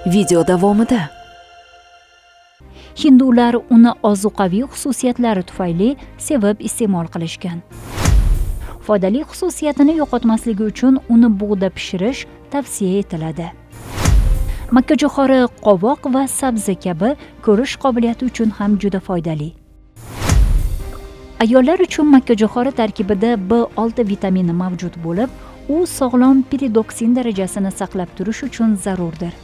Video davomida Hindular uni ozuqaviy xususiyatlari tufayli sevib iste'mol qilishgan. Foydali xususiyatini yo'qotmasligi uchun uni bug'da pishirish tavsiya etiladi. Makkajo'xori qovoq va sabzi kabi ko'rish qobiliyati uchun ham juda foydali. Ayollar uchun makkajo'xori tarkibida B6 vitamini mavjud bo'lib, u sog'lom piridoksin darajasini saqlab turish uchun zarurdir.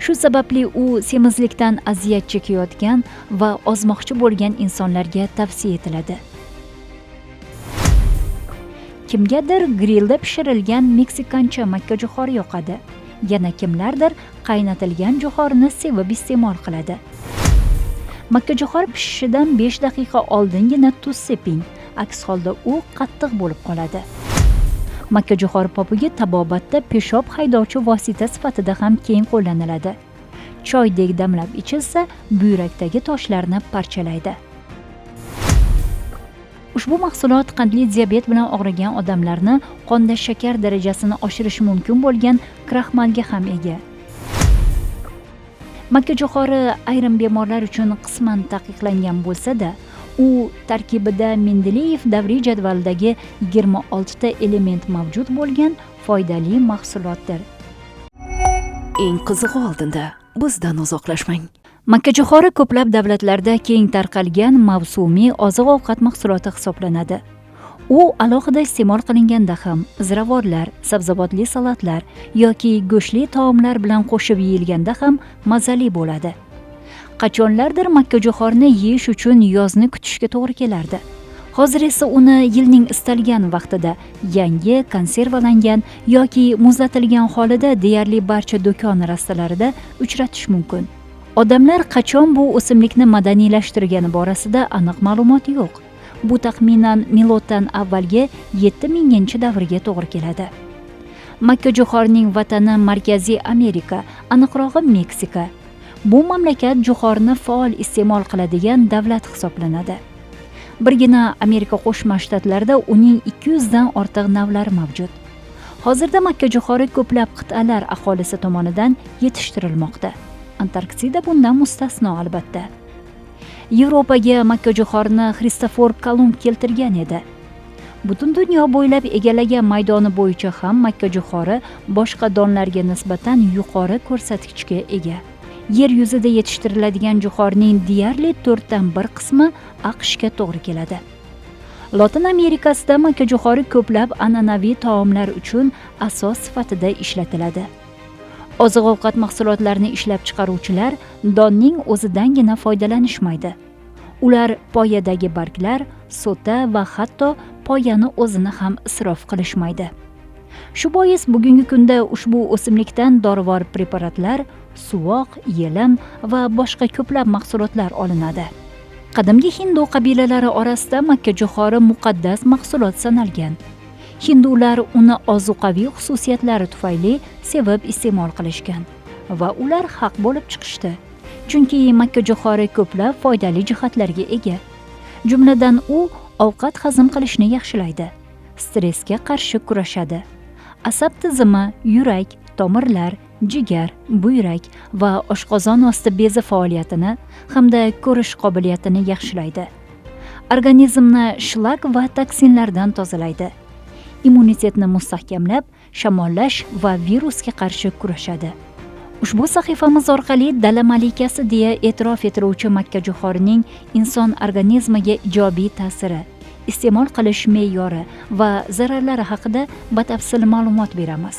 Shu sababli u semizlikdan aziyat chekayotgan va ozmoqchi bo'lgan insonlarga tavsiya etiladi. Kimgadir grillda pishirilgan meksikancha makkajo'xori yoqadi. Yana kimlardir qaynatilgan jo'xorini sevib iste'mol qiladi. Makkajo'xori pishishidan 5 daqiqa oldingina tuz seping, aks holda u qattiq bo'lib qoladi. Makkajo'xori popugi tabobatda peshob haydovchi vosita sifatida ham keng qo'llaniladi. Choydek damlab ichilsa, buyrakdagi toshlarni parchalaydi. Ushbu mahsulot qandli diabet bilan og'rigan odamlarni qonda shakar darajasini oshirishi mumkin bo'lgan kraxmalga ham ega. Makkajo'xori ayrim bemorlar uchun qisman taqiqlangan bo'lsa-da, u tarkibida Mendeleyev davriy jadvalidagi 26 ta element mavjud bo'lgan foydali mahsulotdir. eng qizig'i oldinda bizdan uzoqlashmang. Makkajo'xori ko'plab davlatlarda keng tarqalgan mavsumiy oziq-ovqat mahsuloti hisoblanadi. U alohida iste'mol qilinganda ham ziravorlar, sabzavotli salatlar yoki go'shtli taomlar bilan qo'shib yeyilganda ham mazali bo'ladi. Qachonlardir makkajo'xorini yeyish uchun yozni kutishga to'g'ri kelardi. Hozir esa uni yilning istalgan vaqtida yangi, konservalangan yoki muzlatilgan holida deyarli barcha do'kon rastalarida uchratish mumkin. Odamlar qachon bu o'simlikni madaniylashtirgani borasida aniq ma'lumot yo'q. Bu taxminan miloddan avvalgi 7000 davrga to'g'ri keladi. Makkajo'xorining vatani Markaziy Amerika, aniqrog'i Meksika. Bu mamlakat jo'xorini faol iste'mol qiladigan davlat hisoblanadi. Birgina Amerika Qo'shma Shtatlarida uning 200 dan ortiq navlari mavjud. Hozirda makkajo'xori ko'plab qit'alar aholisi tomonidan yetishtirilmoqda. Antarktida bundan mustasno albatta. Yevropaga makkajo'xorini Xristofor Kolumb keltirgan edi. Butun dunyo bo'ylab egallagan maydoni bo'yicha ham makkajo'xori boshqa donlarga nisbatan yuqori ko'rsatkichga ega. Yer yuzida yetishtiriladigan jo'xorining deyarli 4 dan 1 qismi AQShga to'g'ri keladi. Lotin Amerikasida makkajo'xori ko'plab an'anaviy taomlar uchun asos sifatida ishlatiladi. Oziq-ovqat mahsulotlarini ishlab chiqaruvchilar donning o'zidangina foydalanishmaydi. Ular poyadagi barglar, sota va hatto poyani o'zini ham isrof qilishmaydi. Shu bois bugungi kunda ushbu o'simlikdan dorivor preparatlar, suvoq, yelim va boshqa ko'plab mahsulotlar olinadi. Qadimgi hindu qabilalari orasida makkajo'xori muqaddas mahsulot sanalgan. Hindular uni ozuqaviy xususiyatlari tufayli sevib iste'mol qilishgan va ular haq bo'lib chiqishdi. Chunki makkajo'xori ko'plab foydali jihatlarga ega. Jumladan u ovqat hazm qilishni yaxshilaydi, stressga qarshi kurashadi. Asab tizimi, yurak, tomirlar, jigar, buyrak va oshqozon osti bezi faoliyatini hamda ko'rish qobiliyatini yaxshilaydi. Organizmni shlak va toksinlardan tozalaydi. Immunitetni mustahkamlab, shamollash va virusga qarshi kurashadi. Ushbu sahifamiz orqali dala malikasi deya e'tirof etiluvchi makkajo'xorining inson organizmiga ijobiy ta'siri, iste'mol qilish me'yori va zararlari haqida batafsil ma'lumot beramiz.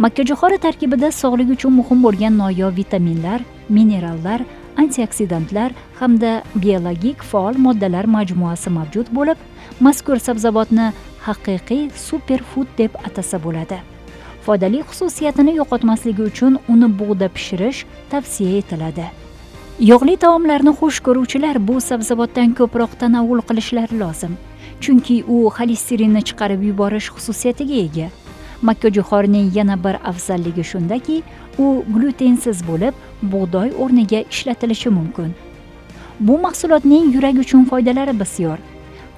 Makkajo'xori tarkibida sog'liq uchun muhim bo'lgan noyob vitaminlar, minerallar, antioksidantlar hamda biologik faol moddalar majmuasi mavjud bo'lib, mazkur sabzavotni haqiqiy superfood deb atasa bo'ladi. Foydali xususiyatini yo'qotmasligi uchun uni bug'da pishirish tavsiya etiladi. Yog'li taomlarni xush ko'ruvchilar bu sabzavotdan ko'proq tanovul qilishlari lozim, chunki u xolesterinni chiqarib yuborish xususiyatiga ega. Makkajo'xorining yana bir afzalligi shundaki, u glutensiz bo'lib, bug'doy o'rniga ishlatilishi mumkin. Bu mahsulotning yurak uchun foydalari bisyor.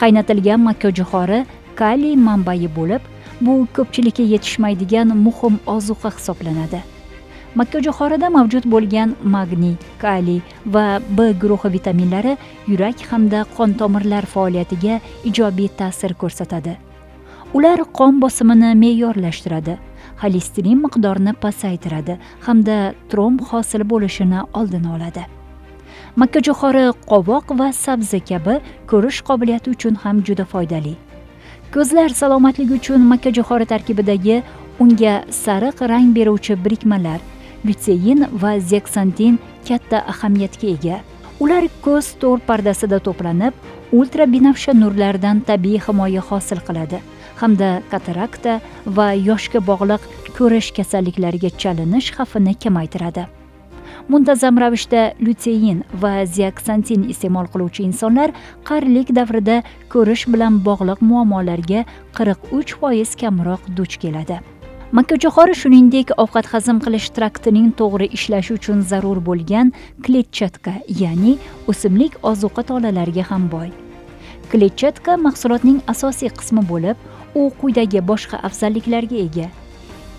Qaynatilgan makkajo'xori kaliy manbai bo'lib, Bu ko'pchilikka yetishmaydigan muhim ozuqa hisoblanadi. Makkajo'xorida mavjud bo'lgan magniy, kaliy va B guruhi vitaminlari yurak hamda qon tomirlar faoliyatiga ijobiy ta'sir ko'rsatadi. Ular qon bosimini me'yorlashtiradi, xolesterin miqdorini pasaytiradi hamda tromb hosil bo'lishini oldini oladi. Makkajo'xori qovoq va sabzi kabi ko'rish qobiliyati uchun ham juda foydali. Ko'zlar salomatligi uchun makkajo'xori tarkibidagi unga sariq rang beruvchi birikmalar, lyutsein va zeksantin katta ahamiyatga ega. Ular ko'z to'r pardasida to'planib, ultrabinafsha nurlardan tabiiy himoya hosil qiladi hamda katarakta va yoshga bog'liq ko'rish kasalliklariga chalinish xavfini kamaytiradi. Muntazam ravishda lyutsein va zeksantin iste'mol qiluvchi insonlar qarilik davrida ko'rish bilan bog'liq muammolarga 43% kamroq duch keladi. Makkajo'xori shuningdek ovqat hazm qilish traktining to'g'ri ishlashi uchun zarur bo'lgan kletchatka, ya'ni o'simlik ozuqa tolalariga ham boy. Kletchatka mahsulotning asosiy qismi bo'lib, u quyidagi boshqa afzalliklarga ega.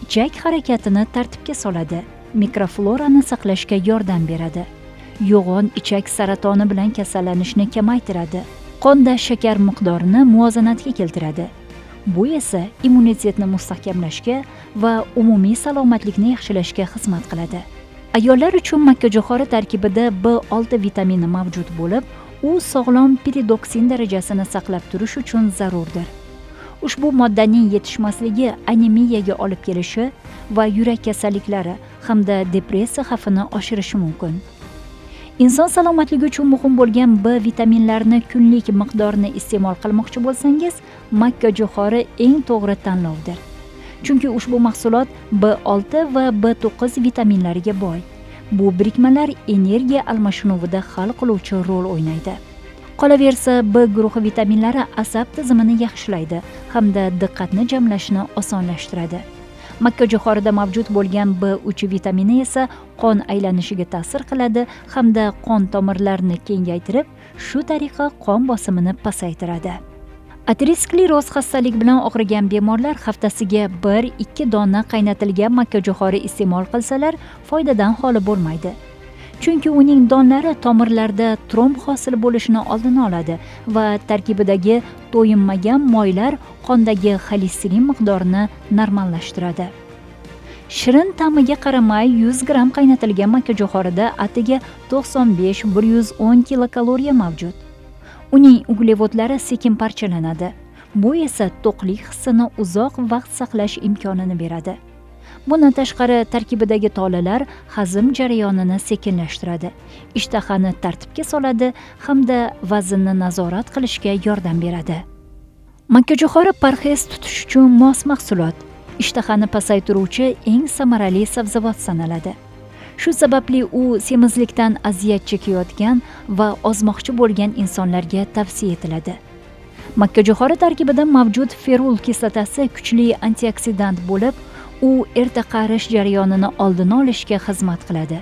Ichak harakatini tartibga soladi, mikroflorani saqlashga yordam beradi, yo'g'on ichak saratoni bilan kasallanishni kamaytiradi, qonda shakar miqdorini muvozanatga keltiradi. Bu esa immunitetni mustahkamlashga va umumiy salomatlikni yaxshilashga xizmat qiladi. Ayollar uchun makkajo'xori tarkibida B6 vitamini mavjud bo'lib, u sog'lom piridoksin darajasini saqlab turish uchun zarurdir. Ushbu moddaning yetishmasligi anemiyaga olib kelishi va yurak kasalliklari hamda depressiya xavfini oshirishi mumkin. Inson salomatligi uchun muhim bo'lgan B vitaminlarini kunlik miqdorini iste'mol qilmoqchi bo'lsangiz, makkajo'xori eng to'g'ri tanlovdir. Chunki ushbu mahsulot B6 va B9 vitaminlariga boy. Bu birikmalar energiya almashinuvida hal qiluvchi rol o'ynaydi. Qolaversa, B guruhi vitaminlari asab tizimini yaxshilaydi hamda diqqatni jamlashni osonlashtiradi. Makkajo'xorida mavjud bo'lgan B3 vitamini esa qon aylanishiga ta'sir qiladi hamda qon tomirlarini kengaytirib, shu tariqa qon bosimini pasaytiradi. Ateroskleroz xastalik bilan og'rigan bemorlar haftasiga 1-2 dona qaynatilgan makkajo'xori iste'mol qilsalar, foydadan xoli bo'lmaydi. Chunki uning donlari tomirlarda tromb hosil bo'lishini oldini oladi va tarkibidagi to'yinmagan moylar qondagi xolesterin miqdorini normallashtiradi. Shirin ta'miga qaramay 100 gram qaynatilgan makkajo'xorida atigi 95-110 kilokaloriya mavjud. Uning uglevodlari sekin parchalanadi. Bu esa to'qlik hissini uzoq vaqt saqlash imkonini beradi. Bundan tashqari tarkibidagi tolalar hazm jarayonini sekinlashtiradi, ishtahani tartibga soladi hamda vaznni nazorat qilishga yordam beradi. Makkajo'xori parhez tutish uchun mos mahsulot, ishtahani pasaytiruvchi eng samarali sabzavot sanaladi. Shu sababli u semizlikdan aziyat chekayotgan va ozmoqchi bo'lgan insonlarga tavsiya etiladi. Makkajo'xori tarkibida mavjud ferul kislotasi kuchli antioksidant bo'lib, u erta qarish jarayonini oldini olishga xizmat qiladi.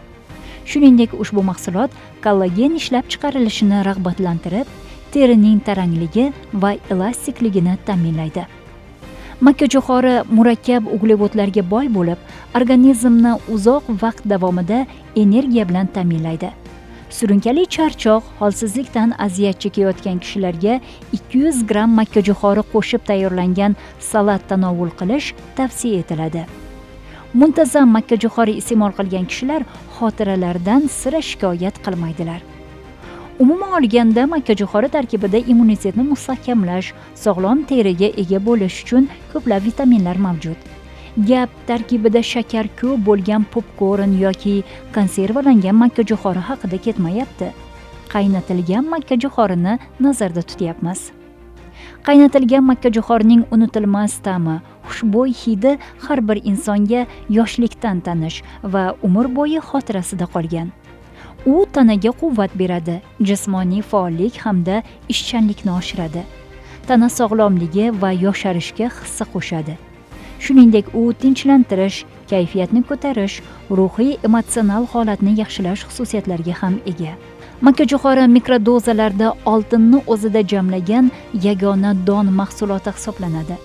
Shuningdek, ushbu mahsulot kollagen ishlab chiqarilishini rag'batlantirib, terining tarangligi va elastikligini ta'minlaydi. Makkajo'xori murakkab uglevodlarga boy bo'lib, organizmni uzoq vaqt davomida energiya bilan ta'minlaydi. Surunkali charchoq, holsizlikdan aziyat chekayotgan kishilarga 200 gram makkajo'xori qo'shib tayyorlangan salat tanovul qilish tavsiya etiladi. Muntazam makkajo'xori iste'mol qilgan kishilar xotiralaridan sira shikoyat qilmaydilar. Umuman olganda, makkajo'xori tarkibida immunitetni mustahkamlash, sog'lom teriga ega bo'lish uchun ko'plab vitaminlar mavjud. Gap tarkibida shakar ko'p bo'lgan popkorn yoki konservalangan makkajo'xori haqida ketmayapti. Qaynatilgan makkajo'xorini nazarda tutyapmiz. Qaynatilgan makkajo'xorining unutilmas ta'mi, xushbo'y hidi har bir insonga yoshlikdan tanish va umr bo'yi xotirasida qolgan. U tanaga quvvat beradi, jismoniy faollik hamda ishchanlikni oshiradi. Tana sog'lomligi va yosharishga hissa qo'shadi. Shuningdek, u tinchlantirish, kayfiyatni ko'tarish, ruhiy emotsional holatni yaxshilash xususiyatlariga ham ega. Makkajo'xori mikrodozalarda oltinni o'zida jamlagan yagona don mahsuloti hisoblanadi.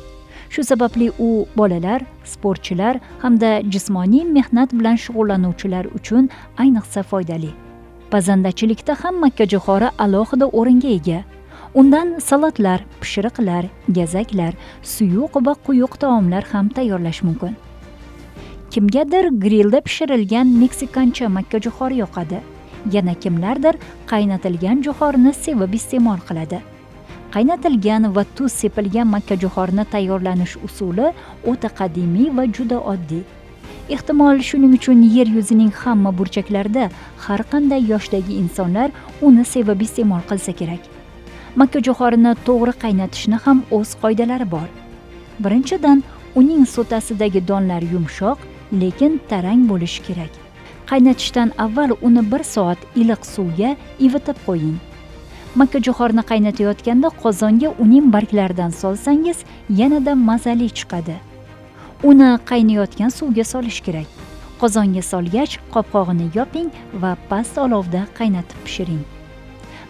Shu sababli u bolalar, sportchilar hamda jismoniy mehnat bilan shug'ullanuvchilar uchun ayniqsa foydali. Pazandachilikda ham makkajo'xori alohida o'ringa ega. Undan salatlar, pishiriqlar, gazaklar, suyuq va quyuq taomlar ham tayyorlash mumkin. Kimgadir grillda pishirilgan meksikancha makkajo'xori yoqadi. Yana kimlardir qaynatilgan jo'xorini sevib iste'mol qiladi. Qaynatilgan va tuz sepilgan makkajo'xorini tayyorlanish usuli o'ta qadimiy va juda oddiy. Ehtimol shuning uchun yer yuzining hamma burchaklarida har qanday yoshdagi insonlar uni sevib iste'mol qilsa kerak. Makkajo'xorini to'g'ri qaynatishni ham o'z qoidalari bor. Birinchidan, uning so'tasidagi donlar yumshoq, lekin tarang bo'lishi kerak. Qaynatishdan avval uni 1 soat iliq suvga ivitib qo'ying. Makkajo'xorini qaynatayotganda qozonga uning barglaridan solsangiz, yanada mazali chiqadi. Uni qaynayotgan suvga solish kerak. Qozonga solgach, qopqog'ini yoping va past olovda qaynatib pishiring.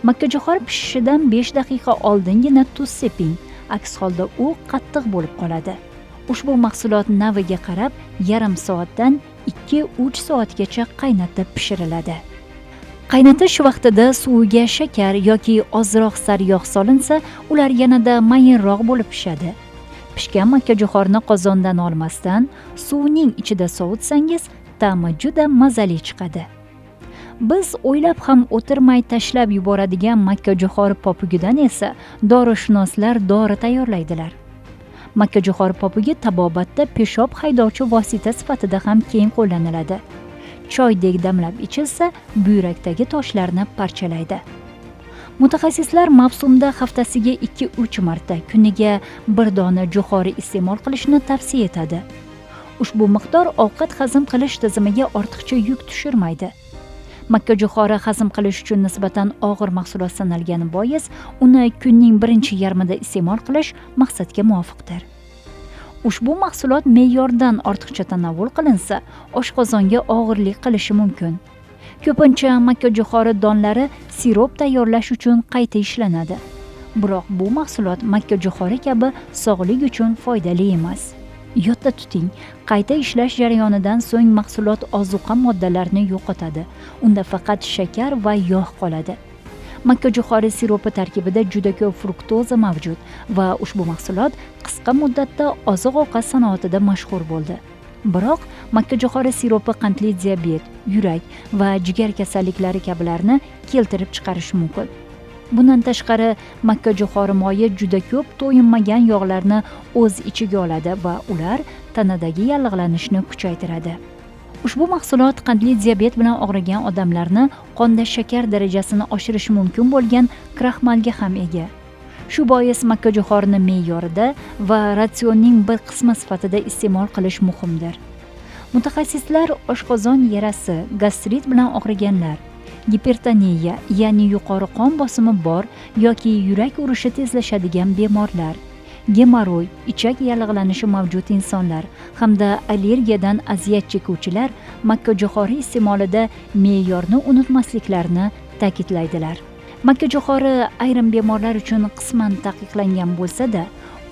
Makkajo'xori pishishidan 5 daqiqa oldingina tuz seping, aks holda u qattiq bo'lib qoladi. Ushbu mahsulot naviga qarab yarim soatdan 2-3 soatgacha qaynatib pishiriladi. Qaynatish vaqtida suviga shakar yoki ozroq sariyog' solinsa, ular yanada mayinroq bo'lib pishadi. Pishgan makkajo'xorini qozondan olmasdan suvning ichida sovutsangiz, ta'mi juda mazali chiqadi. Biz o'ylab ham o'tirmay tashlab yuboradigan makkajo'xori popugidan esa dorishunoslar dori tayyorlaydilar. Makkajo'xori popugi tabobatda peshob haydovchi vosita sifatida ham keng qo'llaniladi. Choydek damlab ichilsa, buyrakdagi toshlarni parchalaydi. Mutaxassislar mavsumda haftasiga 2-3 marta kuniga 1 dona jo'xori iste'mol qilishni tavsiya etadi. Ushbu miqdor ovqat hazm qilish tizimiga ortiqcha yuk tushirmaydi. Makkajo'xori hazm qilish uchun nisbatan og'ir mahsulot sanalgani bois, uni kunning birinchi yarmida iste'mol qilish maqsadga muvofiqdir. Ushbu mahsulot me'yordan ortiqcha tanovul qilinsa, oshqozonga og'irlik qilishi mumkin. Ko'pincha makkajo'xori donlari sirop tayyorlash uchun qayta ishlanadi. Biroq bu mahsulot makkajo'xori kabi sog'lik uchun foydali emas. Yodda tuting, qayta ishlash jarayonidan so'ng mahsulot ozuqa moddalarini yo'qotadi. Unda faqat shakar va yog' qoladi. Makkajo'xori siropi tarkibida juda ko'p fruktoza mavjud va ushbu mahsulot qisqa muddatda oziq-ovqat sanoatida mashhur bo'ldi. Biroq makkajo'xori siropi qandli diabet, yurak va jigar kasalliklari kabilarni keltirib chiqarishi mumkin. Bundan tashqari, makkajo'xori moyi juda ko'p to'yinmagan yog'larni o'z ichiga oladi va ular tanadagi yallig'lanishni kuchaytiradi. Ushbu mahsulot qandli diabet bilan og'rigan odamlarni qonda shakar darajasini oshirishi mumkin bo'lgan kraxmalga ham ega. Shu bois makkajo'xorini me'yorida va ratsionning bir qismi sifatida iste'mol qilish muhimdir. Mutaxassislar oshqozon yarasi, gastrit bilan og'riganlar, gipertoniya, ya'ni yuqori qon bosimi bor yoki yurak urishi tezlashadigan bemorlar, gemoroy, ichak yallig'lanishi mavjud insonlar hamda allergiyadan aziyat chekuvchilar makkajo'xori iste'molida me'yorni unutmasliklarini ta'kidlaydilar. Makkajo'xori ayrim bemorlar uchun qisman taqiqlangan bo'lsa-da,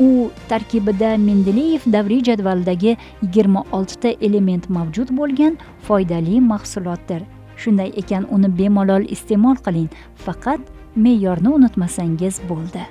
u tarkibida Mendeleyev davriy jadvalidagi 26 ta element mavjud bo'lgan foydali mahsulotdir. Shunday ekan uni bemalol iste'mol qiling, faqat me'yorni unutmasangiz bo'ldi.